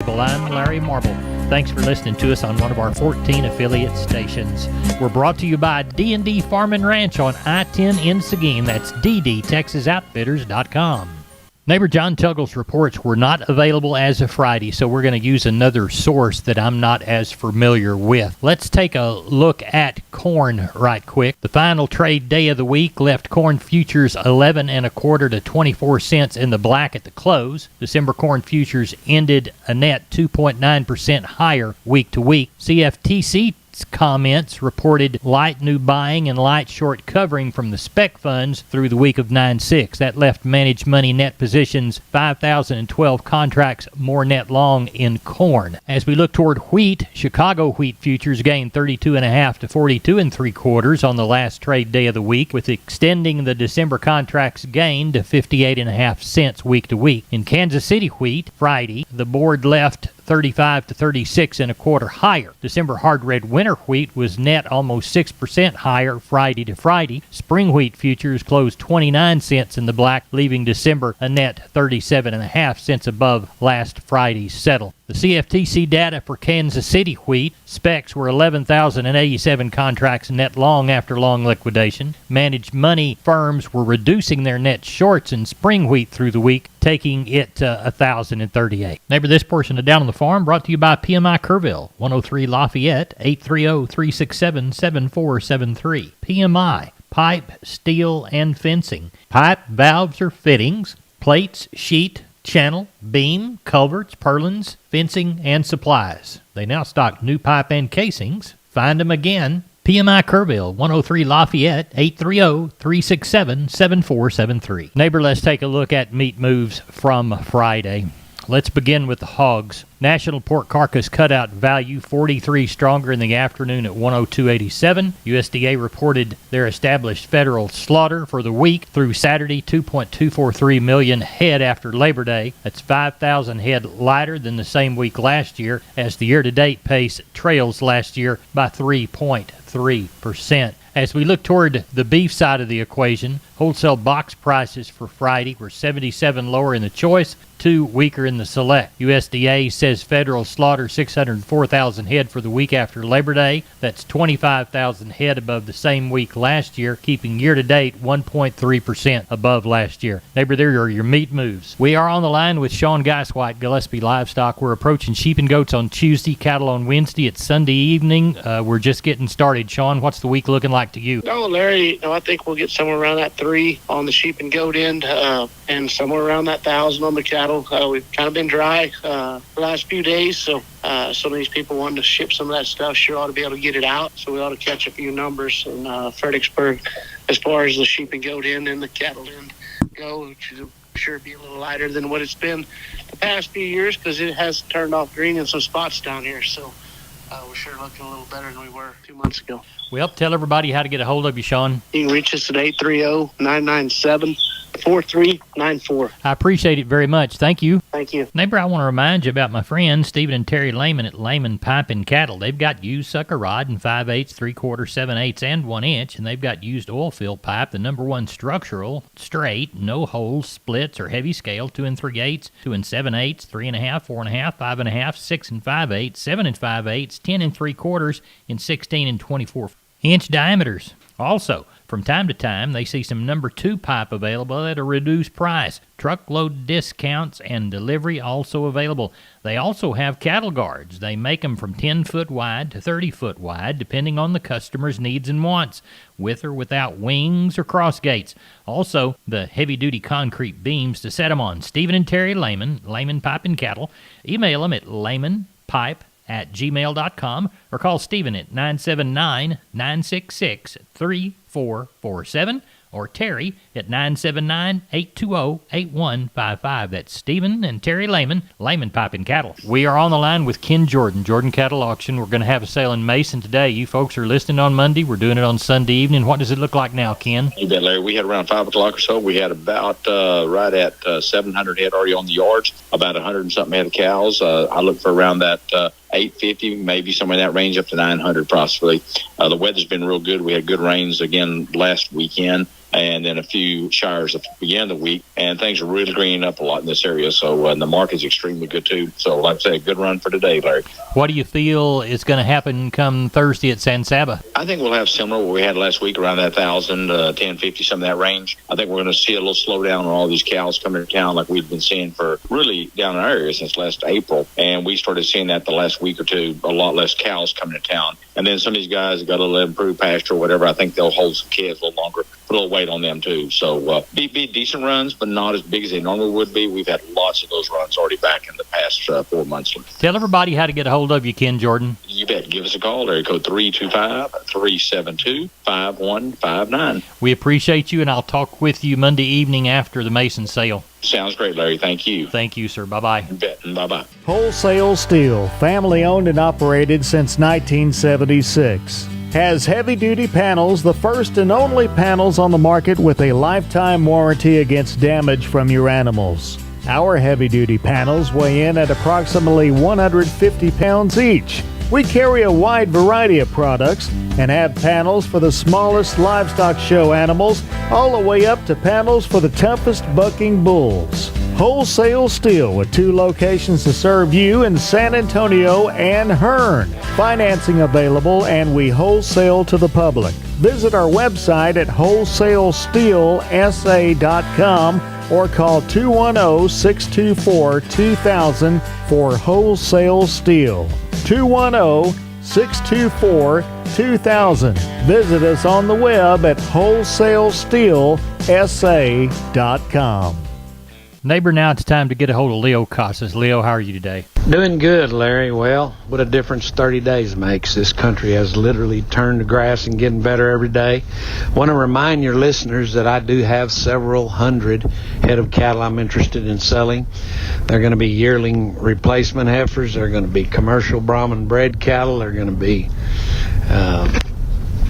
I'm Larry Marble. Thanks for listening to us on one of our 14 affiliate stations. We're brought to you by D&D Farm and Ranch on I-10 in Seguin. That's ddtexasoutfitters.com. Neighbor John Tuggle's reports were not available as of Friday, so we're going to use another source that I'm not as familiar with. Let's take a look at corn right quick. The final trade day of the week left corn futures 11 1/4 to 24 cents in the black at the close. December corn futures ended a net 2.9% higher week to week. CFTC comments reported light new buying and light short covering from the spec funds through the week of 9/6. That left managed money net positions 5,012 contracts more net long in corn. As we look toward wheat, Chicago wheat futures gained 32.5 to 42.75 on the last trade day of the week, with extending the December contracts gain to 58.5 cents week to week. In Kansas City wheat, Friday, the board left 35 to 36.25 higher. December hard red winter wheat was net almost 6% higher Friday to Friday. Spring wheat futures closed 29 cents in the black, leaving December a net 37.5 cents above last Friday's settle. The CFTC data for Kansas City wheat, specs were 11,087 contracts net long after long liquidation. Managed money firms were reducing their net shorts in spring wheat through the week, taking it to 1,038. Neighbor, this portion of Down on the Farm brought to you by PMI Kerrville, 103 Lafayette, 830-367-7473. PMI, pipe, steel, and fencing. Pipe, valves, or fittings, plates, sheet, channel, beam, culverts, purlins, fencing, and supplies. They now stock new pipe and casings. Find them again. PMI Kerrville, 103 Lafayette, 830-367-7473. Neighbor, let's take a look at meat moves from Friday. Let's begin with the hogs. National pork carcass cutout value 43 stronger in the afternoon at 102.87. USDA reported their established federal slaughter for the week through Saturday, 2.243 million head after Labor Day. That's 5,000 head lighter than the same week last year, as the year-to-date pace trails last year by 3.3%. As we look toward the beef side of the equation, wholesale box prices for Friday were 77 lower in the choice, 2 weaker in the select. USDA says federal slaughter 604,000 head for the week after Labor Day. That's 25,000 head above the same week last year, keeping year-to-date 1.3% above last year. Neighbor, there are your meat moves. We are on the line with Sean Geiswhite, Gillespie Livestock. We're approaching sheep and goats on Tuesday, cattle on Wednesday. It's Sunday evening. We're just getting started. Sean, what's the week looking like to you? No, Larry, I think we'll get somewhere around that 3 on the sheep and goat end, and somewhere around that 1,000 on the cattle. We've kind of been dry the last few days, so some of these people wanting to ship some of that stuff sure ought to be able to get it out, so we ought to catch a few numbers in Fredericksburg as far as the sheep and goat end and the cattle end go, which will sure be a little lighter than what it's been the past few years, because it has turned off green in some spots down here, so we're sure looking a little better than we were 2 months ago. Well, tell everybody how to get a hold of you, Sean. You can reach us at 830-997-4394. I appreciate it very much. Thank you. Thank you. Neighbor, I want to remind you about my friends Stephen and Terry Lehman at Lehman Pipe and Cattle. They've got used sucker rod in 5/8, 3/4, 7/8, and 1 inch, and they've got used oil fill pipe, the #1 structural, straight, no holes, splits, or heavy scale, 2 3/8, 2 7/8, 3.5, 4.5, 5.5, 6 5/8, 7 5/8, 10 3/4, and 16 24 inch diameters. Also, from time to time, they see some #2 pipe available at a reduced price. Truckload discounts and delivery also available. They also have cattle guards. They make them from 10 foot wide to 30 foot wide, depending on the customer's needs and wants, with or without wings or cross gates. Also, the heavy-duty concrete beams to set them on. Stephen and Terry Lehman, Lehman Pipe and Cattle. Email them at lehmanpipe@gmail.com or call Stephen at 979-966-3447 or Terry at 979-820-8155. That's Stephen and Terry Lehman, Lehman Pipe and Cattle. We are on the line with Ken Jordan, Jordan Cattle Auction. We're going to have a sale in Mason today. You folks are listening on Monday. We're doing it on Sunday evening. What does it look like now, Ken? You bet, Larry. We had around 5 o'clock or so. We had about right at 700 head already on the yards, about 100 and something head of cows. I look for around that 850, maybe somewhere in that range, up to 900 possibly. The weather's been real good. We had good rains again last weekend. and then a few showers at the beginning of the week, and things are really greening up a lot in this area. So the market's extremely good too. So like I say, a good run for today, Larry. What do you feel is going to happen come Thursday at San Saba? I think we'll have similar what we had last week, around that 1,000, 1,050, some of that range. I think we're going to see a little slowdown on all these cows coming to town like we've been seeing for really down in our area since last April. And we started seeing that the last week or two, a lot less cows coming to town. And then some of these guys have got a little improved pasture or whatever. I think they'll hold some kids a little longer, put a little weight on them too. So be decent runs, but not as big as they normally would be. We've had lots of those runs already back in the past 4 months. Tell everybody how to get a hold of you, Ken Jordan. You bet. Give us a call. Area code 325-372-5159. We appreciate you, and I'll talk with you Monday evening after the Mason sale. Sounds great, Larry. Thank you. Thank you, sir. Bye-bye. You bet. Bye-bye. Wholesale Steel, family owned and operated since 1976. Has heavy-duty panels, the first and only panels on the market with a lifetime warranty against damage from your animals. Our heavy-duty panels weigh in at approximately 150 pounds each. We carry a wide variety of products and have panels for the smallest livestock show animals all the way up to panels for the toughest bucking bulls. Wholesale Steel with 2 locations to serve you in San Antonio and Hearn. Financing available, and we wholesale to the public. Visit our website at wholesalesteelsa.com or call 210-624-2000 for Wholesale Steel. 210-624-2000. Visit us on the web at wholesalesteelsa.com. Neighbor, now it's time to get a hold of Leo Casas. Leo, how are you today? Doing good, Larry. Well, what a difference 30 days makes. This country has literally turned the grass and getting better every day. Want to remind your listeners that I do have several hundred head of cattle I'm interested in selling. They're going to be yearling replacement heifers. They're going to be commercial Brahman bred cattle. They're going to be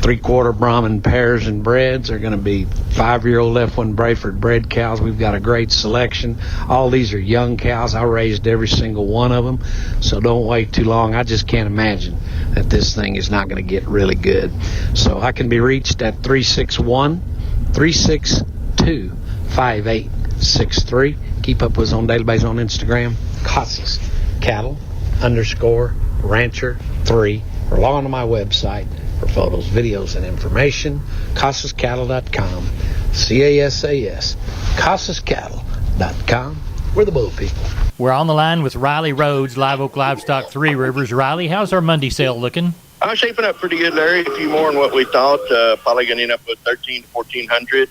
three-quarter Brahman pairs and breds. They're going to be 5-year-old F1 Brayford bred cows. We've got a great selection. All these are young cows. I raised every single one of them, so don't wait too long. I just can't imagine that this thing is not going to get really good. So I can be reached at 361-362-5863. Keep up with us on daily basis on Instagram, Casas Cattle _Rancher 3, or log on to my website for photos, videos, and information. CasasCattle.com. CASAS. CasasCattle.com. We're the bull people. We're on the line with Riley Rhodes, Live Oak Livestock, Three Rivers. Riley, how's our Monday sale looking? I'm shaping up pretty good, Larry. A few more than what we thought. Probably going to end up with 1,300 to 1,400.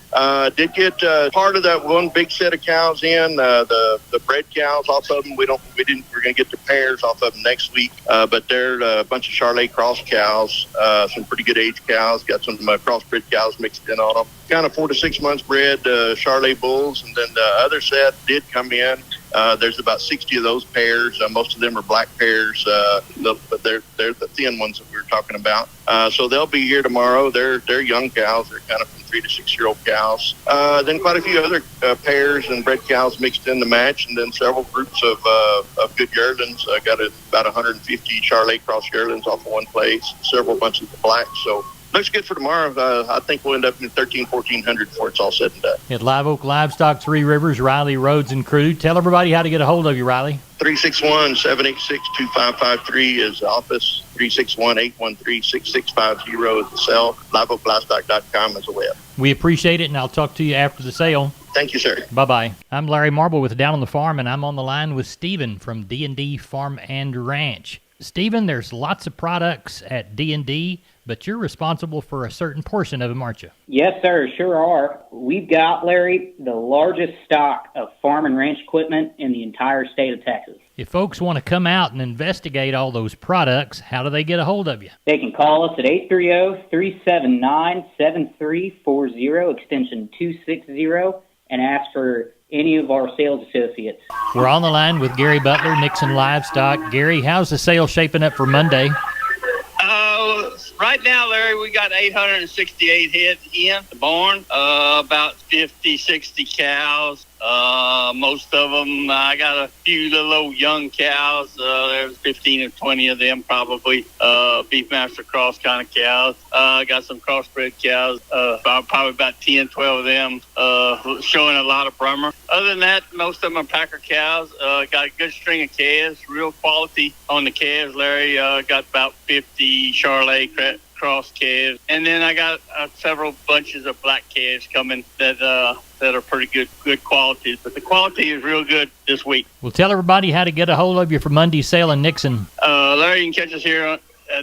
Did get part of that one big set of cows in. The bred cows off of them. We're going to get the pairs off of them next week. But they're a bunch of Charolais cross cows. Some pretty good age cows. Got some crossbred cows mixed in on them. Kind of 4 to 6 months bred Charolais bulls, and then the other set did come in. There's about 60 of those pairs. Most of them are black pairs, but they're the thin ones that we were talking about. So they'll be here tomorrow. They're young cows. They're kind of from 3 to 6 year old cows. Then quite a few other pairs and bred cows mixed in the match, and then several groups of good yearlings. I got about 150 Charolais cross yearlings off of one place. Several bunches of blacks. So looks good for tomorrow. I think we'll end up in 1,300, 1,400 before it's all said and done. At Live Oak Livestock, Three Rivers, Riley Rhodes and crew. Tell everybody how to get a hold of you, Riley. 361-786-2553 is the office. 361-813-6650 is the cell. LiveOakLivestock.com is the web. We appreciate it, and I'll talk to you after the sale. Thank you, sir. Bye-bye. I'm Larry Marble with Down on the Farm, and I'm on the line with Stephen from D&D Farm and Ranch. Stephen, there's lots of products at D&D, but you're responsible for a certain portion of them, aren't you? Yes, sir, sure are. We've got, Larry, the largest stock of farm and ranch equipment in the entire state of Texas. If folks want to come out and investigate all those products, how do they get a hold of you? They can call us at 830-379-7340, extension 260, and ask for any of our sales associates. We're on the line with Gary Butler, Nixon Livestock. Gary, how's the sale shaping up for Monday? Right now, Larry, we got 868 heads in the barn, about 50, 60 cows. Most of them, I got a few little old young cows. There's 15 or 20 of them probably. Beefmaster cross kind of cows. I got some crossbred cows. Probably about 10, 12 of them showing a lot of Brummer. Other than that, most of them are Packer cows. Got a good string of calves, real quality on the calves, Larry. Got about 50 Charolais cross calves, and then I got several bunches of black calves coming that are pretty good quality. But the quality is real good this week. Well, tell everybody how to get a hold of you for Monday's sale in Nixon. Larry, you can catch us here at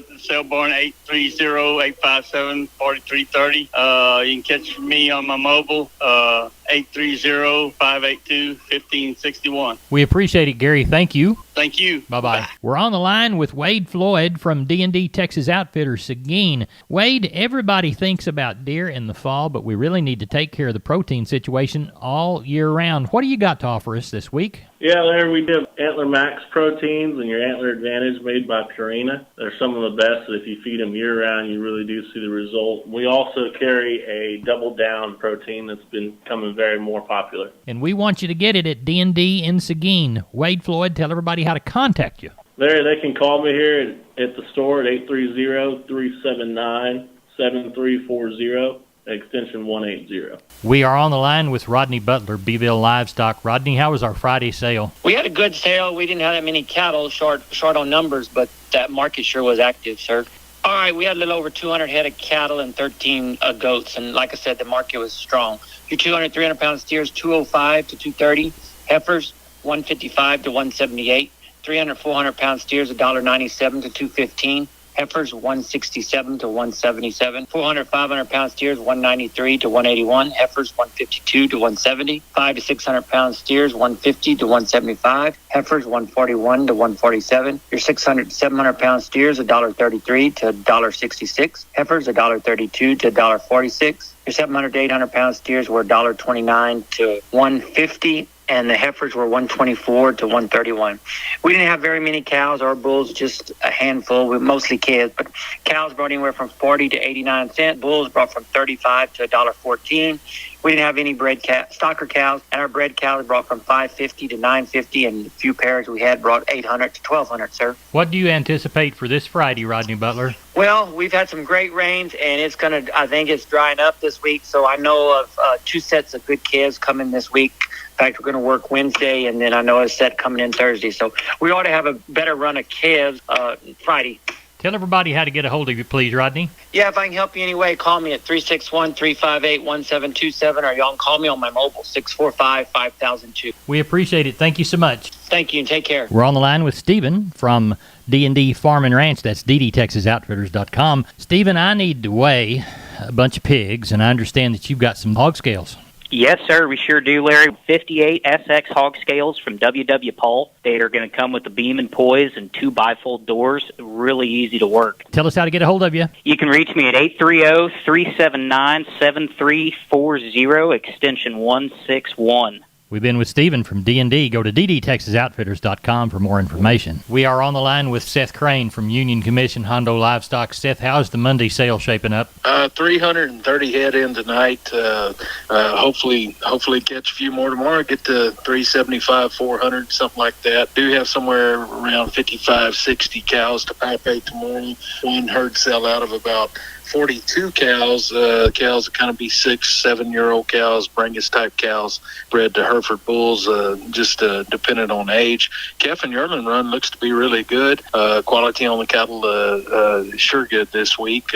the sale barn, 830-857-4330. You can catch me on my mobile, 830-582-1561. We appreciate it, Gary. Thank you. Thank you. Bye-bye. We're on the line with Wade Floyd from D&D Texas Outfitters, Seguin. Wade, everybody thinks about deer in the fall, but we really need to take care of the protein situation all year round. What do you got to offer us this week? Yeah, Larry, we did Antler Max proteins and your Antler Advantage made by Purina. They're some of the best that if you feed them year-round, you really do see the result. We also carry a Double Down protein that's been becoming very more popular. And we want you to get it at D&D in Seguin. Wade Floyd, tell everybody how to contact you. Larry, they can call me here at the store at 830-379-7340. Extension 180. We are on the line with Rodney Butler, Beeville Livestock. Rodney, how was our Friday sale? We had a good sale. We didn't have that many cattle, short on numbers, but that market sure was active, sir. All right, we had a little over 200 head of cattle and 13 goats, and like I said, the market was strong. Your 200, 300-pound steers, 205 to 230. Heifers, 155 to 178. 300, 400-pound steers, $1.97 to 215. Heifers, 167 to 177. 400, 500-pound steers, 193 to 181. Heifers, 152 to 170. 5 to 600-pound steers, 150 to 175. Heifers, 141 to 147. Your 600 to 700-pound steers, $1.33 to $1.66. Heifers, $1.32 to $1.46. Your 700 to 800-pound steers were $1.29 to $1.50. And the heifers were 124 to 131. We didn't have very many cows or bulls, just a handful, with mostly calves. But cows brought anywhere from 40 to 89 cents. Bulls brought from 35 to $1.14. We didn't have any stocker cows, and our bred cows brought from $5.50 to $9.50, and the few pairs we had brought $800 to $1,200, sir. What do you anticipate for this Friday, Rodney Butler? Well, we've had some great rains, and I think it's drying up this week, so I know of 2 sets of good calves coming this week. In fact, we're going to work Wednesday, and then I know a set coming in Thursday. So we ought to have a better run of calves Friday. Tell everybody how to get a hold of you, please, Rodney. Yeah, if I can help you anyway, call me at 361-358-1727, or y'all can call me on my mobile, 645-5002. We appreciate it. Thank you so much. Thank you, and take care. We're on the line with Stephen from D&D Farm and Ranch. That's ddtexasoutfitters.com. Stephen, I need to weigh a bunch of pigs, and I understand that you've got some hog scales. Yes, sir, we sure do, Larry. 58 SX hog scales from W.W. Paul. They are going to come with the beam and poise and 2 bifold doors. Really easy to work. Tell us how to get a hold of you. You can reach me at 830-379-7340, extension 161. We've been with Stephen from D&D. Go to ddtexasoutfitters.com for more information. We are on the line with Seth Crane from Union Commission Hondo Livestock. Seth, how's the Monday sale shaping up? 330 head in tonight. Hopefully catch a few more tomorrow. Get to 375, 400, something like that. Do have somewhere around 55, 60 cows to palpate tomorrow. One herd sell out of about 42 cows. Cows will kind of be 6-7-year-old cows, Brangus type cows, bred to Hereford bulls, just dependent on age. Calf and yearling run looks to be really good. Quality on the cattle sure good this week,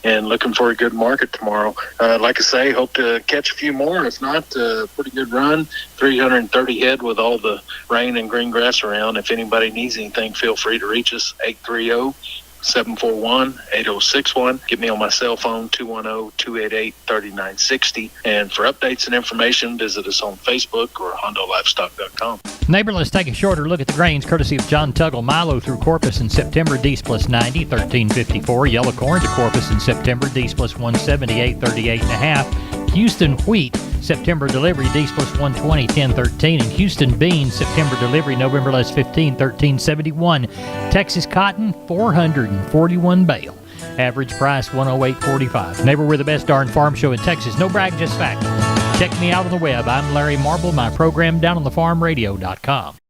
and looking for a good market tomorrow. Like I say, hope to catch a few more. If not, pretty good run. 330 head with all the rain and green grass around. If anybody needs anything, feel free to reach us, 830-741-8061. Get me on my cell phone, 210-288-3960. And for updates and information, visit us on Facebook or HondoLivestock.com. Neighbor, let's take a shorter look at the grains, courtesy of John Tuggle. Milo through Corpus in September, D's plus 90, 1354. Yellow corn to Corpus in September, D's plus 178, 38.5. Houston wheat, September delivery, D's plus 120, 1013. And Houston beans, September delivery, November less 15, 1371. Texas cotton, 441 bale. Average price, 108.45. Neighbor, we're the best darn farm show in Texas. No brag, just fact. Check me out on the web. I'm Larry Marble. My program down on thefarmradio.com.